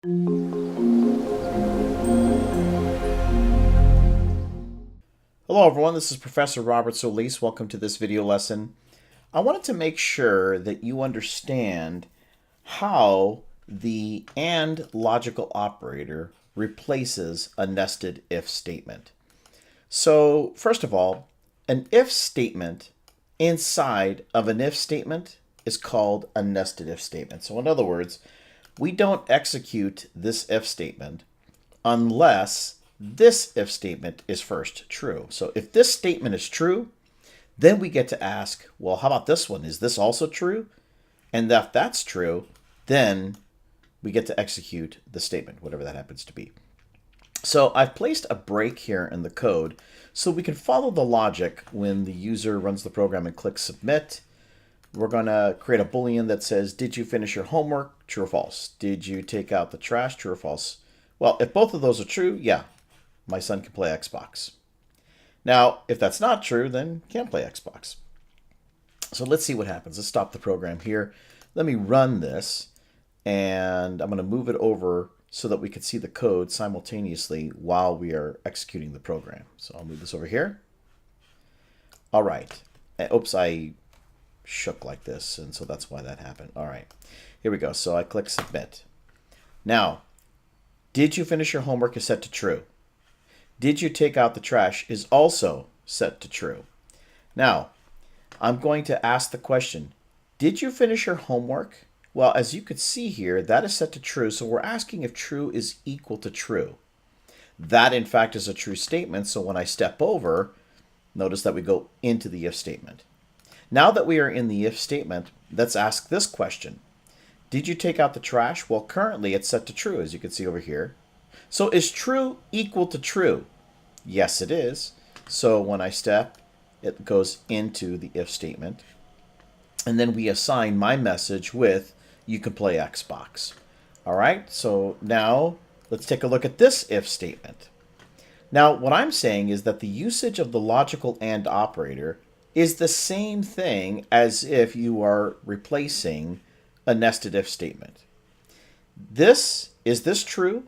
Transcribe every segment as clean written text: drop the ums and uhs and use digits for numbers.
Hello everyone, this is Professor Robert Solis. Welcome to this video lesson. I wanted to make sure that you understand how the AND logical operator replaces a nested if statement. So first of all, an if statement inside of an if statement is called a nested if statement. So in other words, we don't execute this if statement unless this if statement is first true. So if this statement is true, then we get to ask, well, how about this one? Is this also true? And if that's true, then we get to execute the statement, whatever that happens to be. So I've placed a break here in the code so we can follow the logic when the user runs the program and clicks submit. We're going to create a Boolean that says, did you finish your homework? True or false? Did you take out the trash? True or false? Well, if both of those are true, yeah, my son can play Xbox. Now, if that's not true, then can't play Xbox. So let's see what happens. Let's stop the program here. Let me run this, and I'm going to move it over so that we can see the code simultaneously while we are executing the program. So I'll move this over here. All right. Oops, I shook like this, and so that's why that happened. All right. Here we go. So I click submit. Now, did you finish your homework is set to true. Did you take out the trash is also set to true. Now, I'm going to ask the question, did you finish your homework? Well, as you could see here, that is set to true, so we're asking if true is equal to true. That, in fact, is a true statement, so when I step over, notice that we go into the if statement. Now that we are in the if statement, let's ask this question. Did you take out the trash? Well, currently it's set to true, as you can see over here. So is true equal to true? Yes, it is. So when I step, it goes into the if statement. And then we assign my message with, you can play Xbox. All right, so now let's take a look at this if statement. Now, what I'm saying is that the usage of the logical AND operator is the same thing as if you are replacing a nested if statement. Is this true?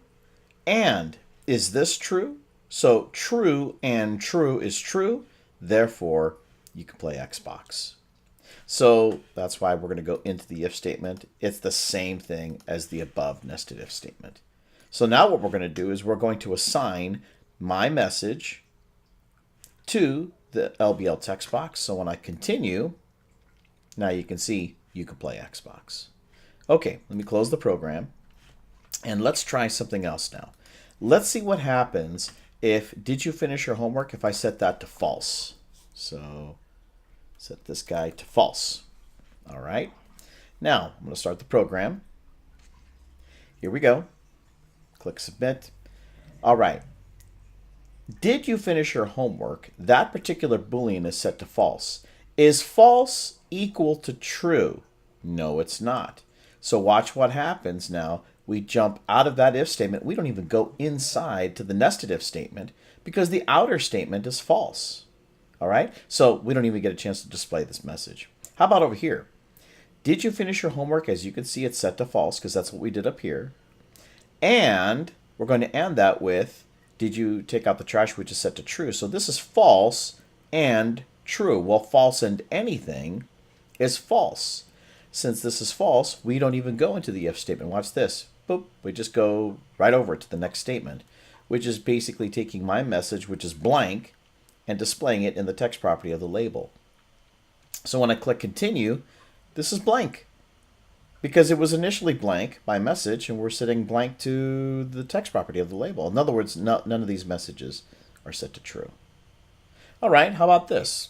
And is this true? So true and true is true. Therefore, you can play Xbox. So that's why we're going to go into the if statement. It's the same thing as the above nested if statement. So now what we're going to do is we're going to assign my message to the LBL text box. So when I continue, now you can see you can play Xbox. Okay, let me close the program. And let's try something else now. Let's see what happens if did you finish your homework if I set that to false. So set this guy to false. All right. Now I'm going to start the program. Here we go. Click submit. All right. Did you finish your homework? That particular Boolean is set to false. Is false equal to true? No, it's not. So watch what happens now. We jump out of that if statement. We don't even go inside to the nested if statement because the outer statement is false. All right, so we don't even get a chance to display this message. How about over here? Did you finish your homework? As you can see, it's set to false because that's what we did up here. And we're going to end that with, did you take out the trash, which is set to true. So this is false and true. Well, false and anything is false. Since this is false, we don't even go into the if statement. Watch this. Boop. We just go right over to the next statement, which is basically taking my message, which is blank, and displaying it in the text property of the label. So when I click continue, this is blank because it was initially blank by message, and we're setting blank to the text property of the label. In other words, none of these messages are set to true. All right, how about this?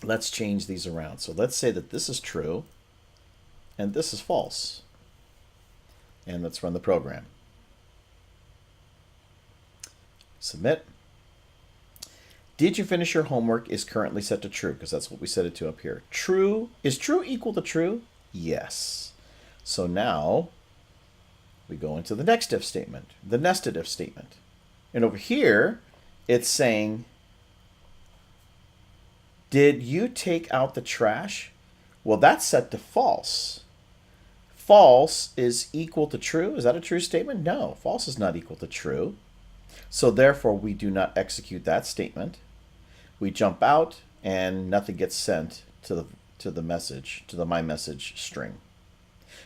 Let's change these around. So let's say that this is true and this is false. And let's run the program. Submit. Did you finish your homework is currently set to true because that's what we set it to up here. True. Is true equal to true? Yes. So now we go into the next if statement, the nested if statement. And over here, it's saying, did you take out the trash? Well, that's set to false. false is equal to true. Is that a true statement? No, false is not equal to true. So therefore, we do not execute that statement. We jump out, and nothing gets sent to the message, to the my message string.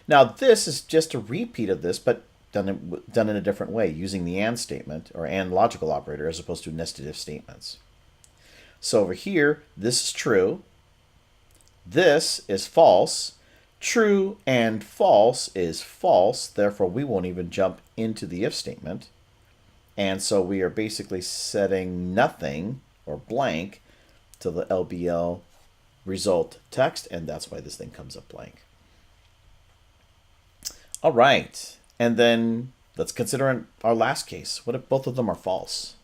Now this is just a repeat of this, but done in a different way, using the AND statement or AND logical operator as opposed to nested if statements. So over here, this is true. This is false. True and false is false. Therefore, we won't even jump into the if statement. And so we are basically setting nothing or blank to the LBL result text, and that's why this thing comes up blank. All right, and then let's consider our last case. What if both of them are false?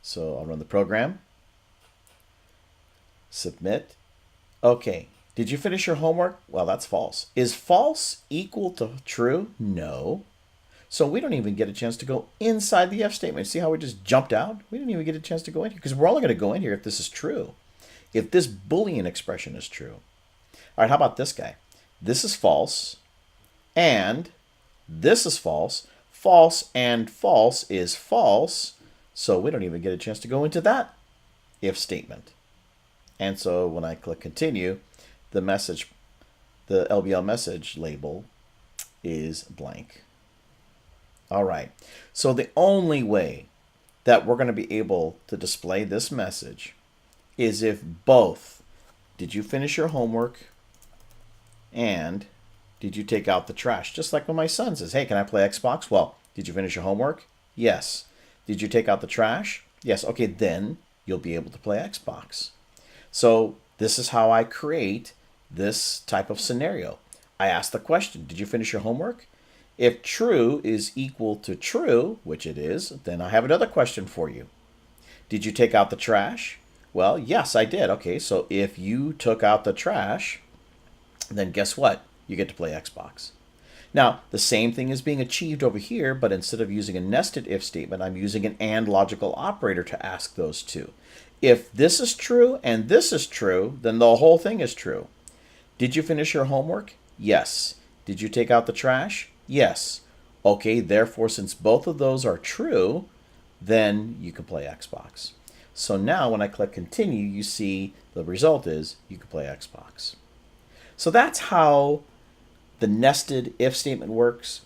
So I'll run the program. Submit. Okay, did you finish your homework? Well, that's false. Is false equal to true? No. So we don't even get a chance to go inside the if statement. See how we just jumped out? We didn't even get a chance to go in here because we're only going to go in here if this is true. If this Boolean expression is true. All right, how about this guy? This is false, and this is false. False and false is false, so we don't even get a chance to go into that if statement. And so when I click continue, the message, the LBL message label is blank. All right, so the only way that we're going to be able to display this message is if both, did you finish your homework, and did you take out the trash? Just like when my son says, hey, can I play Xbox? Well, did you finish your homework? Yes. Did you take out the trash? Yes. Okay, then you'll be able to play Xbox. So this is how I create this type of scenario. I ask the question, did you finish your homework? If true is equal to true, which it is, then I have another question for you. Did you take out the trash? Well, yes, I did. Okay, so if you took out the trash, then guess what? You get to play Xbox. Now, the same thing is being achieved over here, but instead of using a nested if statement, I'm using an AND logical operator to ask those two. If this is true and this is true, then the whole thing is true. Did you finish your homework? Yes. Did you take out the trash? Yes. Okay, therefore, since both of those are true, then you can play Xbox. So now when I click continue, you see the result is you can play Xbox. So that's how the nested if statement works.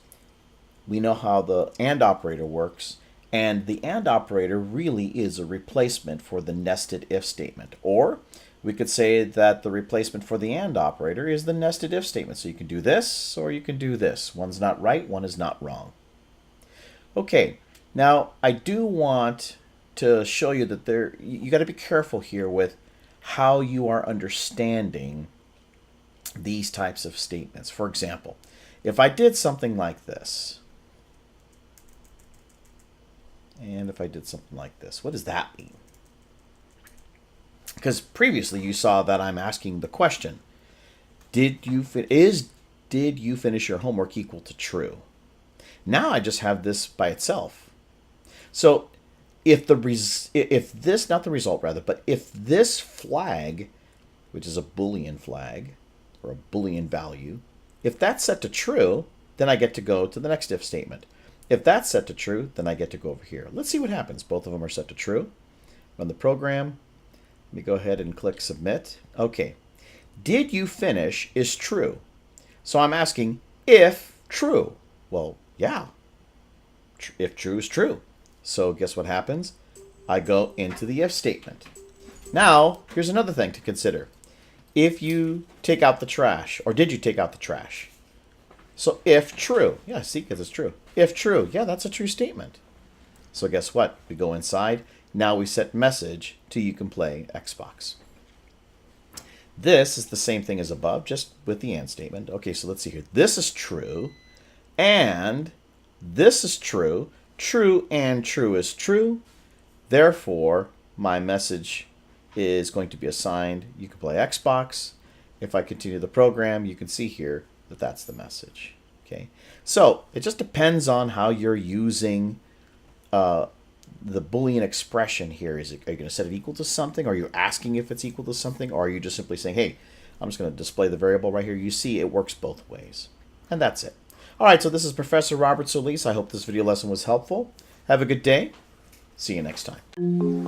We know how the AND operator works. And the AND operator really is a replacement for the nested if statement. Or we could say that the replacement for the AND operator is the nested if statement. So you can do this or you can do this. One's not right, one is not wrong. Okay, now I do want to show you that you got to be careful here with how you are understanding these types of statements. For example, if I did something like this, and if I did something like this, what does that mean? Because previously you saw that I'm asking the question, did you finish your homework equal to true? Now I just have this by itself. So if this, not the result rather, but if this flag, which is a Boolean flag or a Boolean value, if that's set to true, then I get to go to the next if statement. If that's set to true, then I get to go over here. Let's see what happens. Both of them are set to true. Run the program. Let me go ahead and click submit. Okay. Did you finish is true. So I'm asking if true. Well, yeah. If true is true. So guess what happens? I go into the if statement. Now, here's another thing to consider. If you take out the trash, or did you take out the trash? So if true, yeah, see, because it's true. If true, yeah, that's a true statement. So guess what? We go inside. Now we set message to you can play Xbox. This is the same thing as above, just with the AND statement. Okay, so let's see here. This is true, and this is true. True and true is true. Therefore, my message is going to be assigned. You can play Xbox. If I continue the program, you can see here that that's the message. Okay, so it just depends on how you're using the Boolean expression here. Are you going to set it equal to something? Are you asking if it's equal to something? Or are you just simply saying, hey, I'm just going to display the variable right here. You see it works both ways. And that's it. All right, so this is Professor Robert Solis. I hope this video lesson was helpful. Have a good day. See you next time.